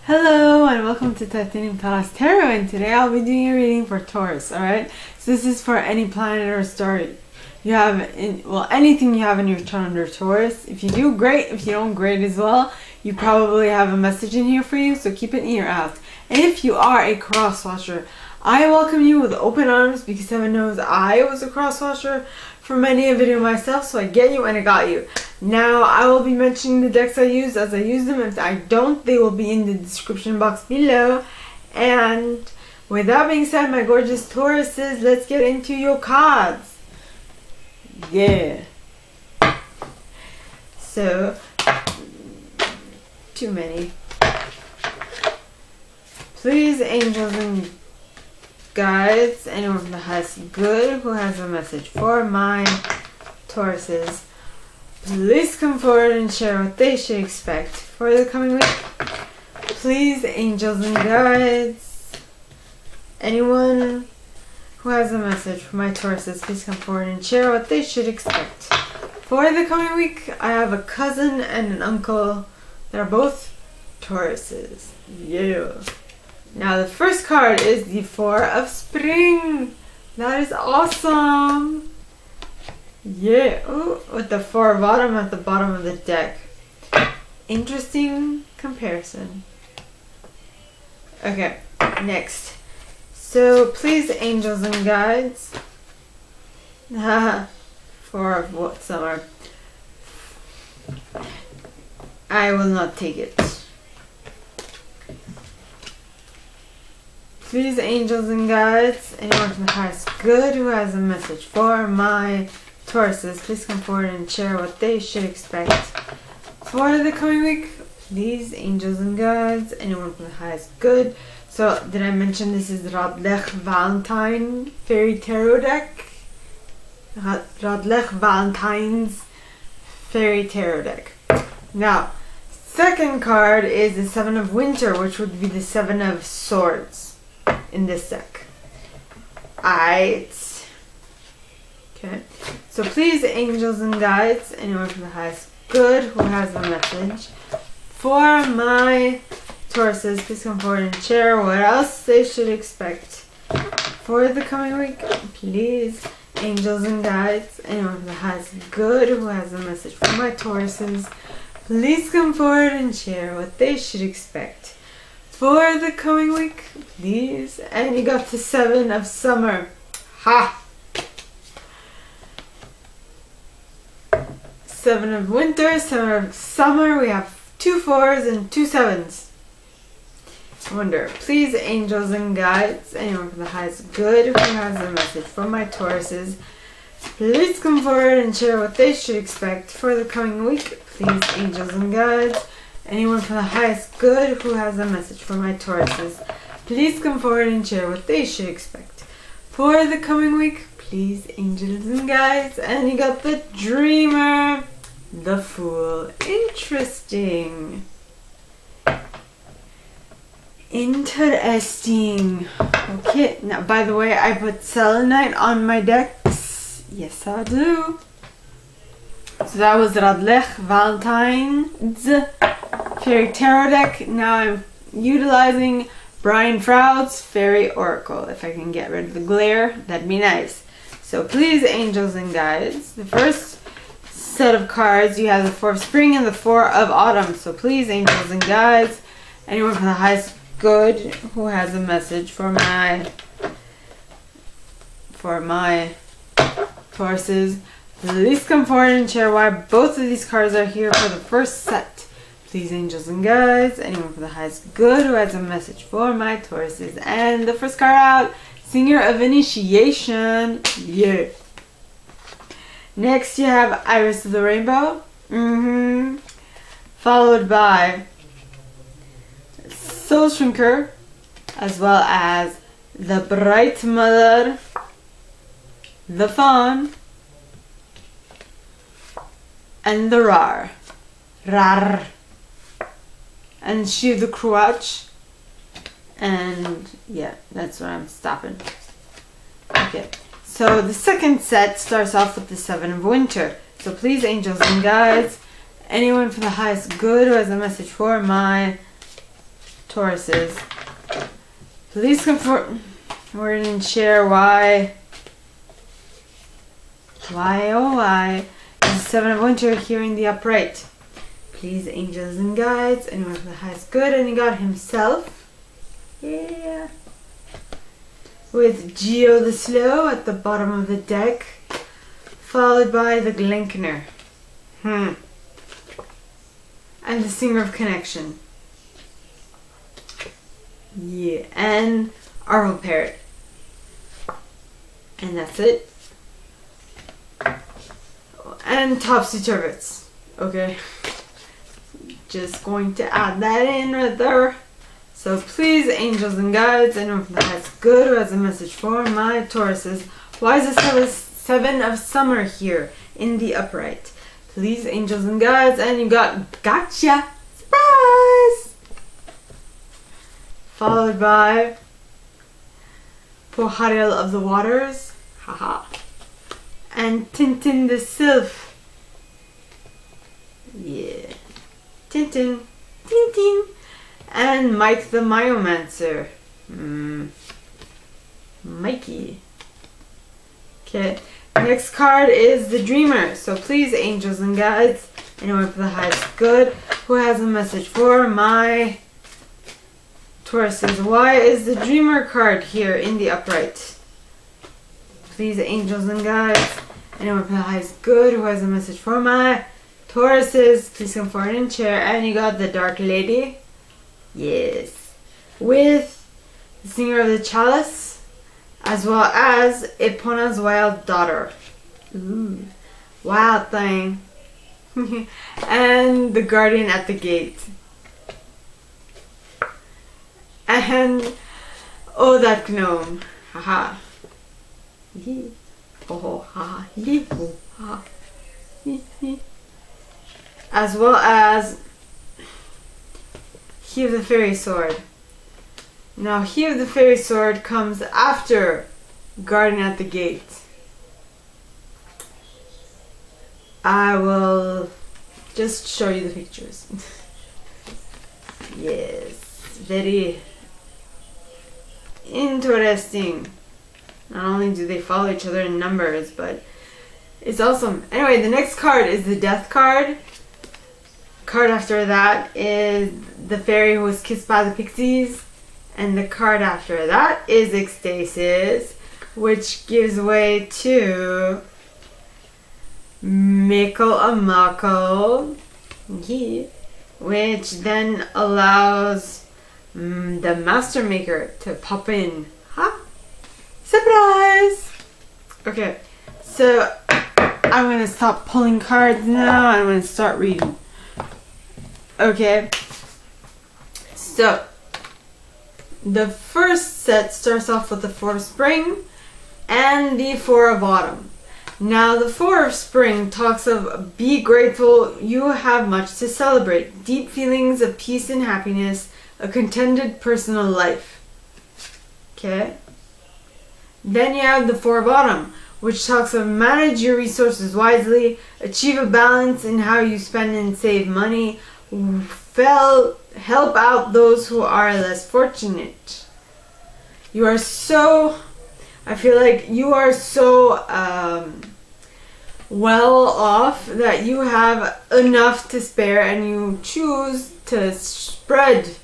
Hello and welcome to Titanium Taurus Tarot, and today I'll be doing a reading for Taurus, alright? So this is for any planet or star you have anything you have in your chart under Taurus. If you do, great. If you don't, great as well. You probably have a message in here for you, so keep an ear out. And if you are a cross-watcher, I welcome you with open arms because heaven knows I was a cross-watcher for many a video myself, so I get you and I got you. Now, I will be mentioning the decks I use as I use them. If I don't, they will be in the description box below. And with that being said, my gorgeous Tauruses, let's get into your cards. Yeah. So, too many. Please, angels and guides, anyone from the highest good who has a message for my Tauruses, please come forward and share what they should expect for the coming week. Please, angels and guides, anyone who has a message for my Tauruses, please come forward and share what they should expect for the coming week. I have a cousin and an uncle. They're both Tauruses. Yeah. Now the first card is the Four of Spring. That is awesome. Yeah. Ooh, with the Four bottom at the bottom of the deck. Interesting comparison. Okay, next. So please, angels and guides. Four of what summer? I will not take it. Please, angels and guides, anyone from the highest good who has a message for my Tauruses, please come forward and share what they should expect for the coming week. Please, angels and guides, anyone from the highest good. So, did I mention this is the Radleigh Valentine Fairy Tarot deck? Radleigh Valentine's Fairy Tarot deck. Now, second card is the Seven of Winter, which would be the Seven of Swords in this deck. Okay, so please, angels and guides, anyone from the highest good who has a message for my Tauruses, please come forward and share what else they should expect for the coming week. Please, angels and guides, anyone from the highest good who has a message for my Tauruses, please come forward and share what they should expect for the coming week, please. And you got the Seven of Summer. Ha! Seven of Winter, Seven of Summer. We have 2 4s and 2 7s. Wonder. Please, angels and guides, anyone from the highest good who has a message for my Tauruses, please come forward and share what they should expect for the coming week. Please, angels and guides, anyone from the highest good who has a message for my Tauruses, please come forward and share what they should expect for the coming week. Please, angels and guides. And you got the Dreamer, the Fool. Interesting. Interesting. Okay, now by the way, I put selenite on my decks. Yes, I do. So that was Radleigh Valentine's Fairy Tarot deck. Now I'm utilizing Brian Froud's Fairy Oracle. If I can get rid of the glare, that'd be nice. So please, angels and guides, the first set of cards, you have the Four of Spring and the Four of Autumn. So please, angels and guides, anyone from the highest good who has a message for my Tauruses, please come forward and share why both of these cards are here for the first set. Please, angels and guides, anyone from the highest good who has a message for my Tauruses. And the first card out, Singer of Initiation. Yeah. Next you have Iris of the Rainbow. Followed by Soul Shrinker, as well as the Bright Mother, the Fawn, and the Rar. And she the Cruach. And yeah, that's where I'm stopping. Okay, so the second set starts off with the Seven of Winter. So please, angels and guides, anyone for the highest good who has a message for my Tauruses. Please come forward and share why oh why is the Seven of Winter here in the upright. Please, angels and guides, anyone for the highest good, and God himself. Yeah. With Geo the Slow at the bottom of the deck, followed by the Glenkner. And the Singer of Connection. Yeah, and Arvel Parrot. And that's it. And Topsy Turvets. Okay. Just going to add that in right there. So please, angels and guides, anyone from the highest good who has a message for my Tauruses. Why is the Seven of Summer here in the upright? Please, angels and guides, and you got gotcha! Surprise! Followed by Pohariel of the Waters. Haha. And Tintin the Sylph. Yeah. Tintin. Tintin. And Mike the Myomancer. Mikey. Okay. Next card is the Dreamer. So please, angels and guides, anyone for the highest good who has a message for my Tauruses. Why is the Dreamer card here in the upright? Please, angels and guides, anyone for the highest good who has a message for my Tauruses, please come forward and share. And you got the Dark Lady. Yes. With the Singer of the Chalice, as well as Epona's Wild Daughter. Ooh. Wild thing. And the Guardian at the Gate. And oh, that gnome. Haha. Oh, ha. Ha. As well as He of the Fairy Sword. Now, He of the Fairy Sword comes after Guardian at the Gate. I will just show you the pictures. Yes, very interesting. Not only do they follow each other in numbers, but it's awesome. Anyway, the next card is the Death card. Card after that is the Fairy who was kissed by the Pixies. And the card after that is Ecstasis, which gives way to Mickle Amako, which then allows the Master Maker to pop in. Huh? Surprise! Okay, so I'm going to stop pulling cards now. I'm going to start reading. Okay, so the first set starts off with the Four of Spring and the Four of Autumn. Now the Four of Spring talks of be grateful, you have much to celebrate, deep feelings of peace and happiness, a contented personal life. Okay. Then you have the Four of Autumn, which talks of manage your resources wisely, achieve a balance in how you spend and save money, help out those who are less fortunate. You are so, I feel like you are so well off that you have enough to spare and you choose to spread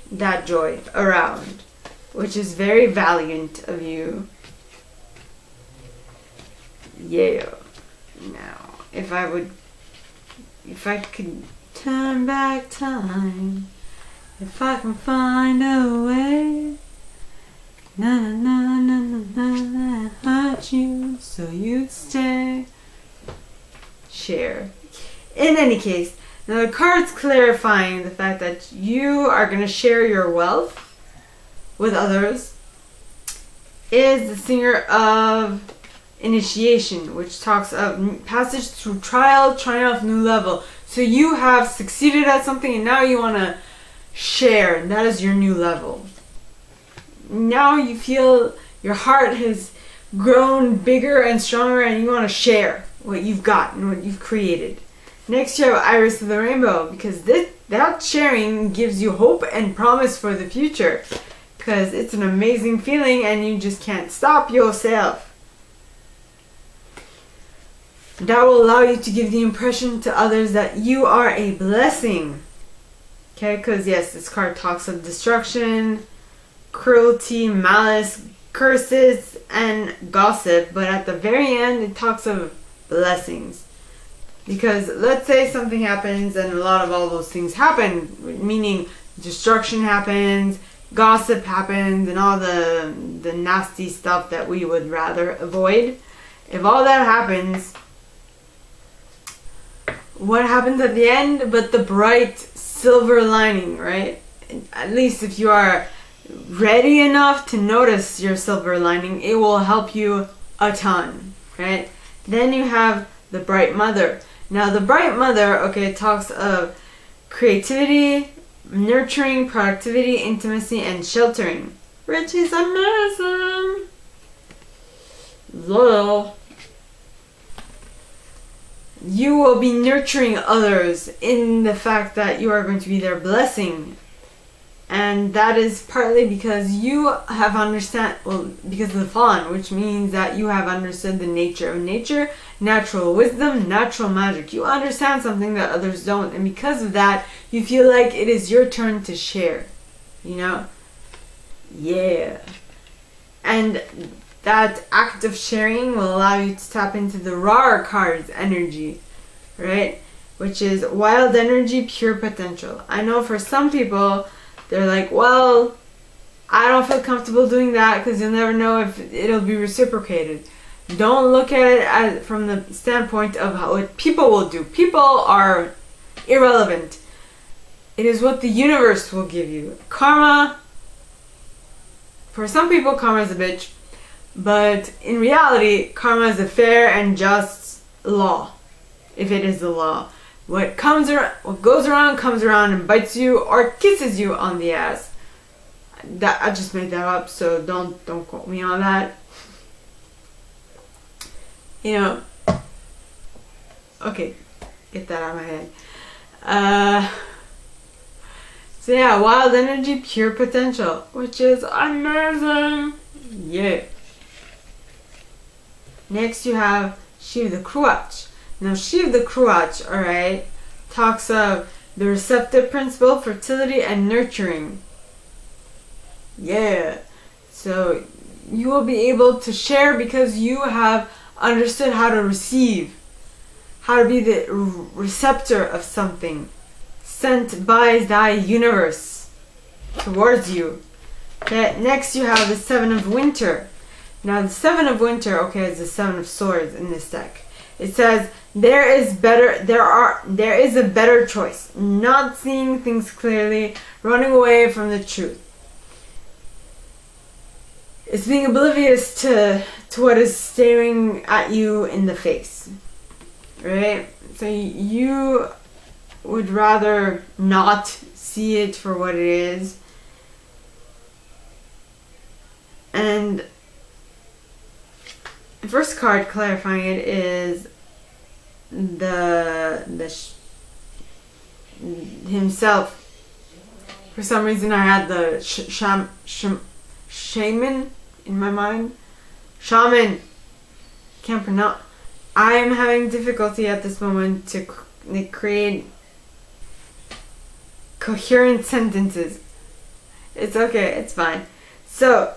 that joy around, which is very valiant of you. Yeah. Now, if I could turn back time, if I can find a way, na na na na na na, hurt you so you'd stay. Share. In any case, now the card's clarifying the fact that you are going to share your wealth with others is the Singer of Initiation, which talks of passage through trial, triumph, new level. So you have succeeded at something and now you want to share, and that is your new level. Now you feel your heart has grown bigger and stronger and you want to share what you've got and what you've created. Next you have Iris of the Rainbow, because that sharing gives you hope and promise for the future, because it's an amazing feeling and you just can't stop yourself. That will allow you to give the impression to others that you are a blessing. Okay, because yes, this card talks of destruction, cruelty, malice, curses, and gossip, but at the very end it talks of blessings. Because let's say something happens and a lot of all those things happen, meaning destruction happens, gossip happens, and all the nasty stuff that we would rather avoid. If all that happens, what happens at the end but the bright silver lining, right? At least if you are ready enough to notice your silver lining, it will help you a ton, right? Then you have the bright mother. Now the bright mother, okay, talks of creativity, nurturing, productivity, intimacy, and sheltering, which is amazing. Lol. You will be nurturing others in the fact that you are going to be their blessing. And that is partly because you have because of the fawn, which means that you have understood the nature of nature, natural wisdom, natural magic. You understand something that others don't, and because of that, you feel like it is your turn to share. You know? Yeah. And that act of sharing will allow you to tap into the rawer card's energy, right? Which is wild energy, pure potential. I know for some people, they're like, well, I don't feel comfortable doing that because you'll never know if it'll be reciprocated. Don't look at it from the standpoint of what people will do. People are irrelevant. It is what the universe will give you. Karma, for some people, karma is a bitch. But in reality, karma is a fair and just law, if it is the law. What goes around comes around and bites you or kisses you on the ass. That I just made that up, so don't quote me on that. You know. Okay, get that out of my head. So yeah, wild energy, pure potential, which is amazing. Yeah. Next you have Shiv the Cruach. Now Shiv the Cruach, alright, talks of the receptive principle, fertility, and nurturing. Yeah. So you will be able to share because you have understood how to receive, how to be the receptor of something sent by thy universe towards you. Okay, next you have the Seven of Winter. Now the Seven of Winter, okay, is the Seven of Swords in this deck. It says there is a better choice. Not seeing things clearly, running away from the truth. It's being oblivious to what is staring at you in the face. Right? So you would rather not see it for what it is. And the first card clarifying it is himself. For some reason I had the shaman in my mind. Shaman. Can't pronounce. I am having difficulty at this moment to create coherent sentences. It's okay, it's fine. So,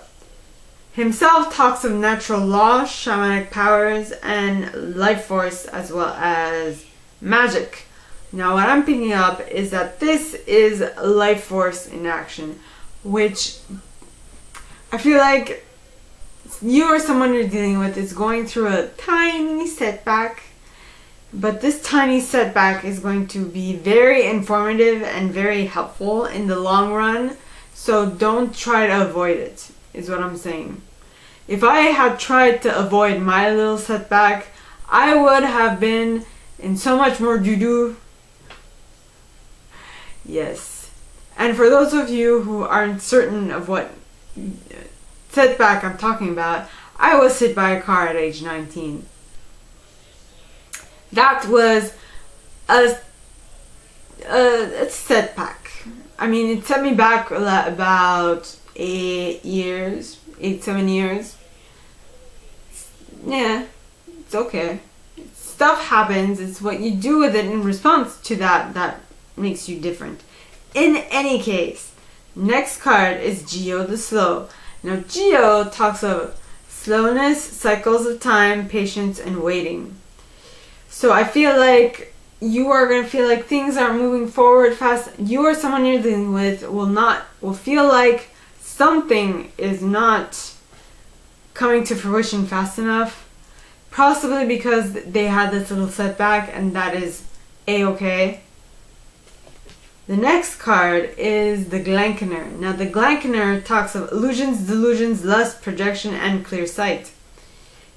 himself talks of natural law, shamanic powers, and life force, as well as magic. Now what I'm picking up is that this is life force in action, which I feel like you or someone you're dealing with is going through a tiny setback, but this tiny setback is going to be very informative and very helpful in the long run, so don't try to avoid it, is what I'm saying. If I had tried to avoid my little setback, I would have been in so much more doo-doo. Yes. And for those of you who aren't certain of what setback I'm talking about, I was hit by a car at age 19. That was it's setback. I mean, it set me back about 7 years. Yeah, it's okay. Stuff happens. It's what you do with it in response to that makes you different. In any case, next card is Geo the Slow. Now, Geo talks of slowness, cycles of time, patience, and waiting. So I feel like you are going to feel like things aren't moving forward fast. You or someone you're dealing with will feel like something is not coming to fruition fast enough. Possibly because they had this little setback, and that is A-okay. The next card is the Glankener. Now the Glankener talks of illusions, delusions, lust, projection, and clear sight.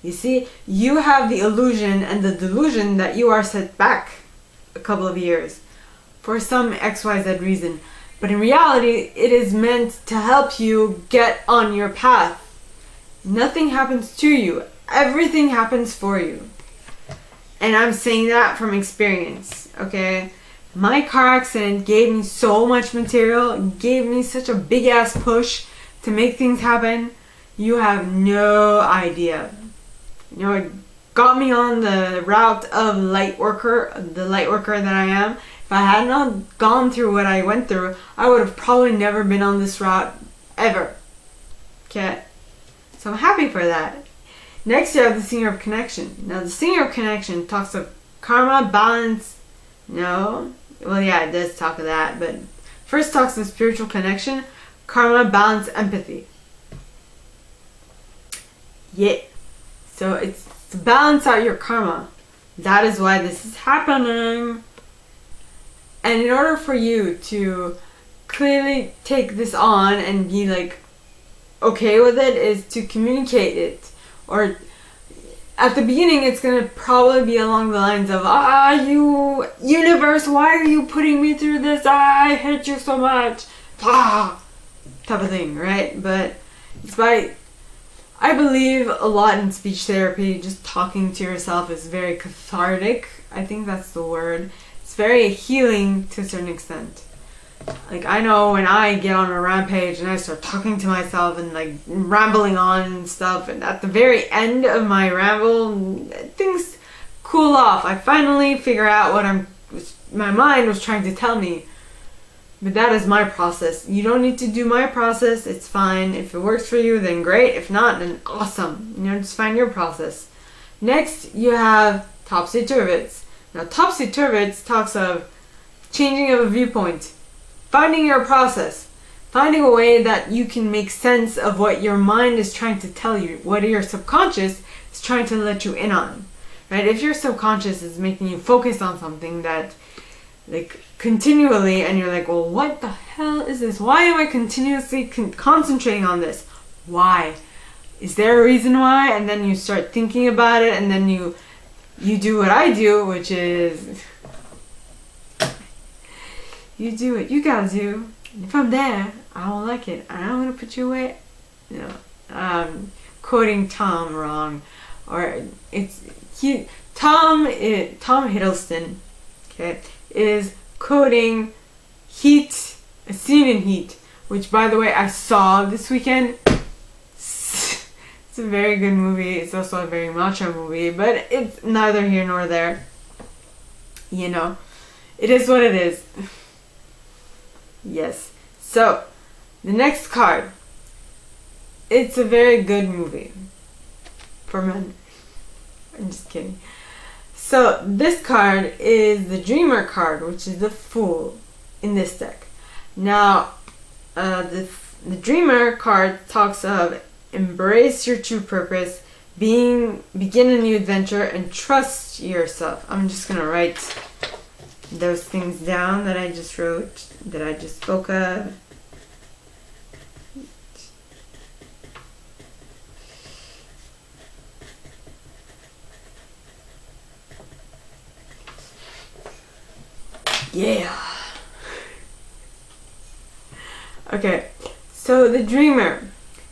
You see, you have the illusion and the delusion that you are set back a couple of years for some XYZ reason. But in reality, it is meant to help you get on your path. Nothing happens to you. Everything happens for you. And I'm saying that from experience, okay? My car accident gave me so much material, gave me such a big ass push to make things happen. You have no idea. You know, it got me on the route of the light worker that I am. If I had not gone through what I went through, I would have probably never been on this route ever. Okay? So I'm happy for that. Next, you have the Singer of Connection. Now, the Singer of Connection talks of karma, balance. No. Well, yeah, it does talk of that. But first talks of spiritual connection, karma, balance, empathy. Yeah. So it's to balance out your karma. That is why this is happening. And in order for you to clearly take this on and be like okay with it, is to communicate it. Or at the beginning, it's going to probably be along the lines of, you universe, why are you putting me through this? I hate you so much. Type of thing, right? But it's I believe a lot in speech therapy. Just talking to yourself is very cathartic. I think that's the word. It's very healing to a certain extent. Like, I know when I get on a rampage and I start talking to myself and like rambling on and stuff, and at the very end of my ramble, things cool off. I finally figure out what my mind was trying to tell me. But that is my process. You don't need to do my process. It's fine. If it works for you, then great. If not, then awesome. You know, just find your process. Next, you have Topsy-Turvets. Now, Topsy-Turvets talks of changing of a viewpoint. Finding your process. Finding a way that you can make sense of what your mind is trying to tell you. What your subconscious is trying to let you in on. Right? If your subconscious is making you focus on something that, like, continually, and you're like, well, what the hell is this? Why am I continuously concentrating on this? Why? Is there a reason why? And then you start thinking about it, and then you do what I do, which is... You do what you gotta do. And if I'm there, I don't like it. I'm gonna put you away. You know, quoting Tom wrong, or Tom Hiddleston, okay, is quoting Heat, a scene in Heat, which, by the way, I saw this weekend. It's a very good movie. It's also a very macho movie, but it's neither here nor there. You know, it is what it is. Yes. So, the next card. It's a very good movie. For men. I'm just kidding. So, this card is the Dreamer card, which is the Fool in this deck. Now, the Dreamer card talks of embrace your true purpose, begin a new adventure, and trust yourself. I'm just going to write those things down that I just wrote, that I just spoke of. Yeah. Okay, so the Dreamer.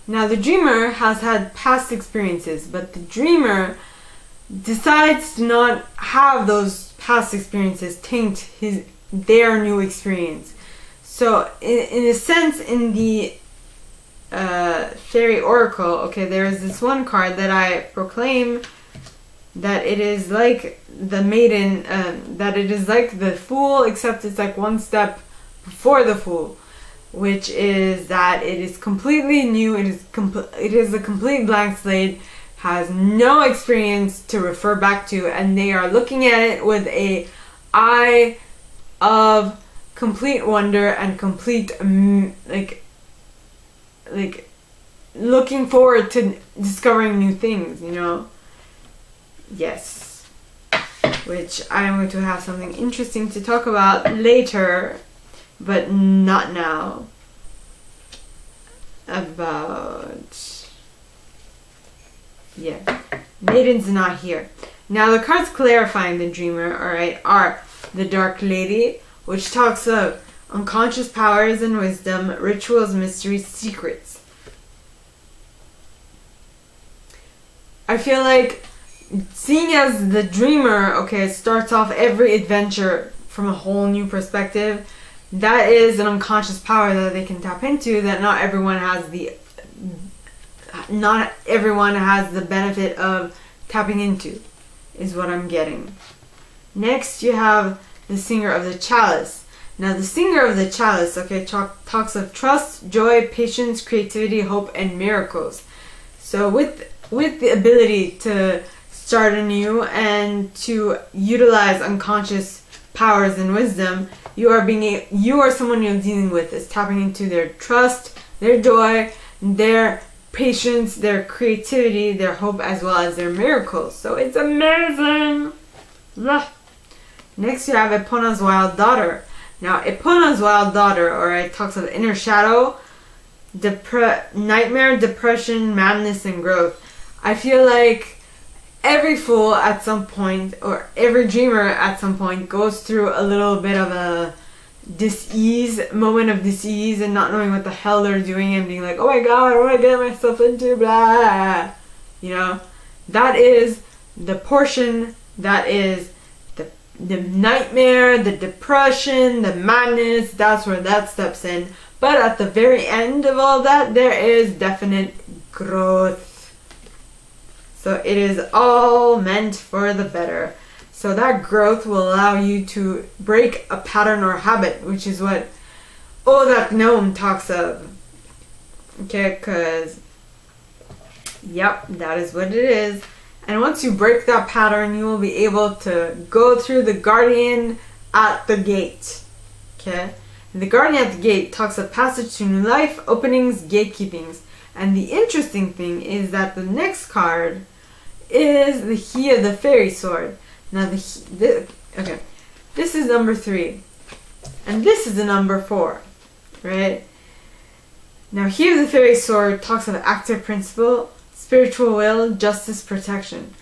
Now the Dreamer has had past experiences, but the Dreamer decides to not have those past experiences taint their new experience. So in a sense, in the Fairy Oracle, okay, there is this one card that I proclaim that it is like the maiden, that it is like the Fool, except it's like one step before the Fool, which is that it is completely new, it is a complete blank slate, has no experience to refer back to, and they are looking at it with a eye of complete wonder and complete like looking forward to discovering new things, you know. Yes, which I am going to have something interesting to talk about later, but not now. About, yeah, Maiden's not here. Now the cards clarifying the dreamer, alright, are the Dark Lady, which talks of unconscious powers and wisdom, rituals, mysteries, secrets. I feel like, seeing as the dreamer, okay, starts off every adventure from a whole new perspective, that is an unconscious power that they can tap into that not everyone has the benefit of tapping into, is what I'm getting. Next, you have the Singer of the Chalice. Now, the Singer of the Chalice, okay, talks of trust, joy, patience, creativity, hope, and miracles. So with the ability to start anew and to utilize unconscious powers and wisdom, you are someone you're dealing with is tapping into their trust, their joy, their patience, their creativity, their hope, as well as their miracles. So it's amazing. Ugh. Next, you have Epona's Wild Daughter. Now, Epona's Wild Daughter, alright, talks of inner shadow, nightmare, depression, madness, and growth. I feel like every fool at some point, or every dreamer at some point, goes through a little bit of a moment of dis-ease and not knowing what the hell they're doing and being like, oh my god, what did I get myself into, blah. You know, that is the portion that is the nightmare, the depression, the madness. That's where that steps in. But at the very end of all that, there is definite growth. So it is all meant for the better. So that growth will allow you to break a pattern or habit, which is what that gnome talks of. Okay, because, yep, that is what it is. And once you break that pattern, you will be able to go through the Guardian at the Gate. Okay? And the Guardian at the Gate talks of passage to new life, openings, gatekeepings. And the interesting thing is that the next card is the He of the Fairy Sword. Now, okay, this is number 3. And this is the number 4. Right? Now, He of the Fairy Sword talks of active principle, spiritual will, justice, protection.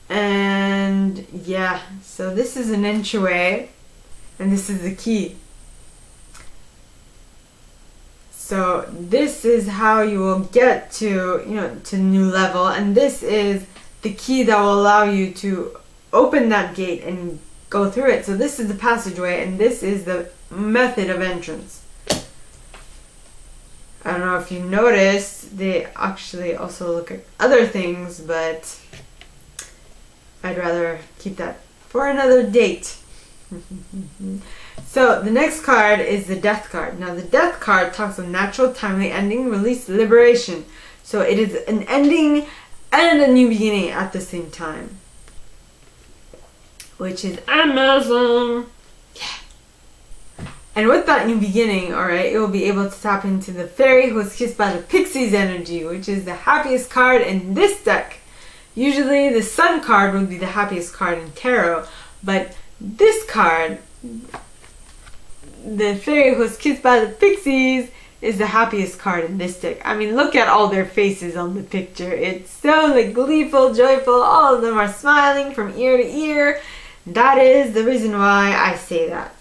And yeah, so this is an entryway, and this is the key. So this is how you will get to, to new level, and this is the key that will allow you to open that gate and go through it. So this is the passageway, and this is the method of entrance. I don't know if you noticed, they actually also look at other things, but I'd rather keep that for another date. So the next card is the Death card. Now the Death card talks of natural, timely ending, release, liberation. So it is an ending and a new beginning at the same time, which is amazing. And with that new beginning, alright, you will be able to tap into the fairy who was kissed by the Pixie's energy, which is the happiest card in this deck. Usually the Sun card would be the happiest card in tarot, but this card, the fairy who was kissed by the Pixies, is the happiest card in this deck. I mean, look at all their faces on the picture. It's so gleeful, joyful. All of them are smiling from ear to ear. That is the reason why I say that.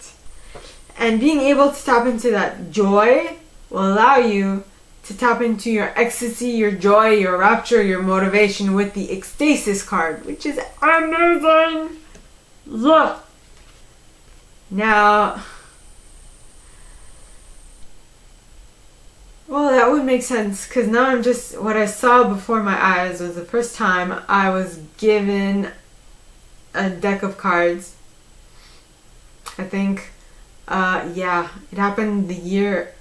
And being able to tap into that joy will allow you to tap into your ecstasy, your joy, your rapture, your motivation with the Ecstasis card, which is amazing. Look. Now, well, that would make sense, because now I'm just, what I saw before my eyes was the first time I was given a deck of cards. I think, yeah, it happened the year,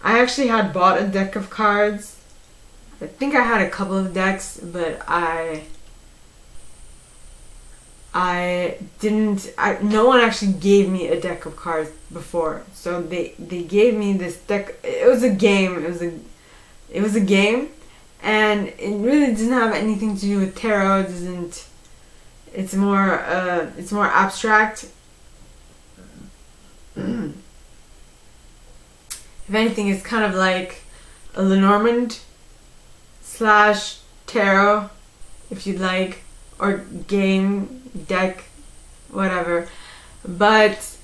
I actually had bought a deck of cards. I think I had a couple of decks, but no one actually gave me a deck of cards before. So they gave me this deck. It was a game. It was a game, and it really didn't have anything to do with tarot. It's more abstract. If anything, it's kind of like a Lenormand / tarot, if you'd like, or game, deck, whatever. But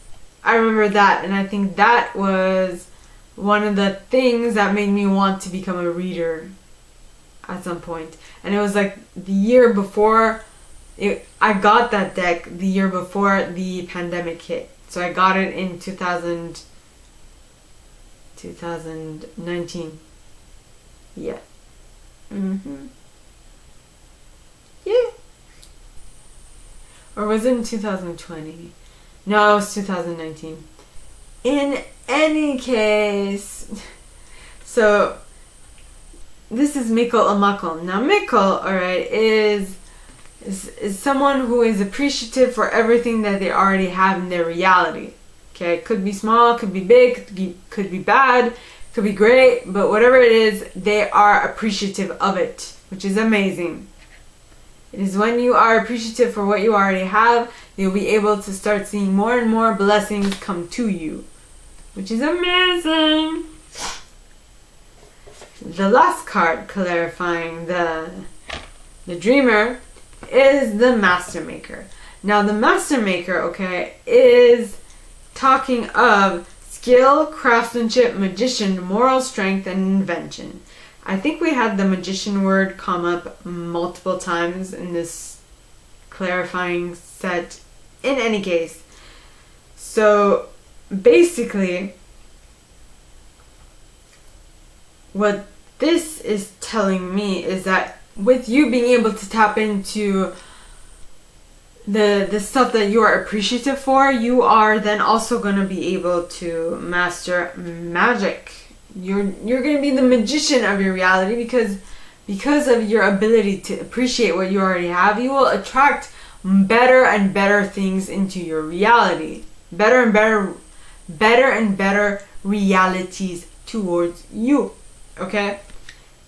I remember that, and I think that was one of the things that made me want to become a reader at some point. And it was like the year before, I got that deck the year before the pandemic hit. So I got it in 2019. Yeah. Yeah. Or was it in 2020? No, it was 2019. In any case, so this is Mikkel or Makkel. Now Mikkel, alright, is someone who is appreciative for everything that they already have in their reality. Okay, it could be small, could be big, could be bad, could be great, but whatever it is, they are appreciative of it, which is amazing. It is when you are appreciative for what you already have, you'll be able to start seeing more and more blessings come to you, which is amazing. The last card clarifying the dreamer is the Master Maker. Now the Master Maker, okay, is talking of skill, craftsmanship, magician, moral strength, and invention. I think we had the magician word come up multiple times in this clarifying set. In any case, so basically what this is telling me is that with you being able to tap into the stuff that you are appreciative for, you are then also going to be able to master magic. You're going to be the magician of your reality, because of your ability to appreciate what you already have. You will attract better and better things into your reality. Better and better realities towards you. Okay?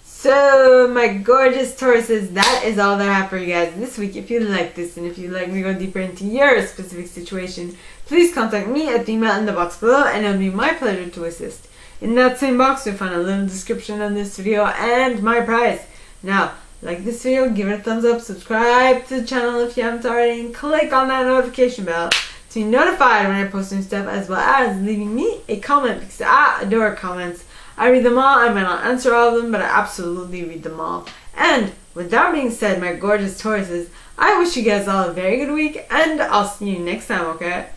So, my gorgeous Tauruses, that is all that I have for you guys this week. If you like this, and if you'd like me to go deeper into your specific situation, please contact me at the email in the box below, and it'll be my pleasure to assist. In that same box, you'll find a little description of this video and my prize. Now, like this video, give it a thumbs up, subscribe to the channel if you haven't already, and click on that notification bell to be notified when I post new stuff, as well as leaving me a comment, because I adore comments. I read them all. I might not answer all of them, but I absolutely read them all. And with that being said, my gorgeous Tauruses, I wish you guys all a very good week, and I'll see you next time, okay?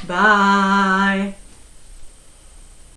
Bye!